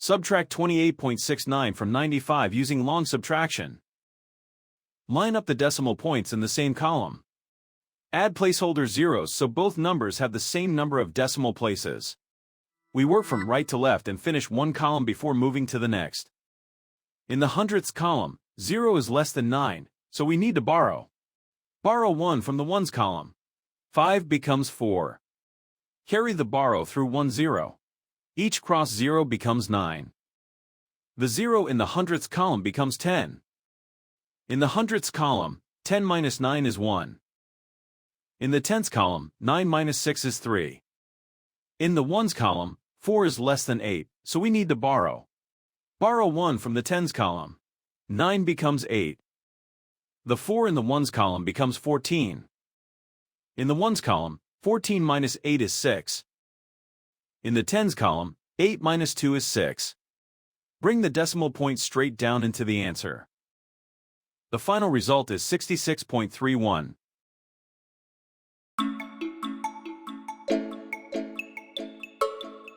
Subtract 28.69 from 95 using long subtraction. Line up the decimal points in the same column. Add placeholder zeros so both numbers have the same number of decimal places. We work from right to left and finish one column before moving to the next. In the hundredths column, 0 is less than 9, so we need to borrow. Borrow 1 from the ones column. 5 becomes 4. Carry the borrow through 1 0. Each cross 0 becomes 9. The 0 in the hundredths column becomes 10. In the hundredths column, 10 minus 9 is 1. In the tenths column, 9 minus 6 is 3. In the ones column, 4 is less than 8, so we need to borrow. Borrow 1 from the tens column. 9 becomes 8. The 4 in the ones column becomes 14. In the ones column, 14 minus 8 is 6. In the tens column, 8 minus 2 is 6. Bring the decimal point straight down into the answer. The final result is 66.31.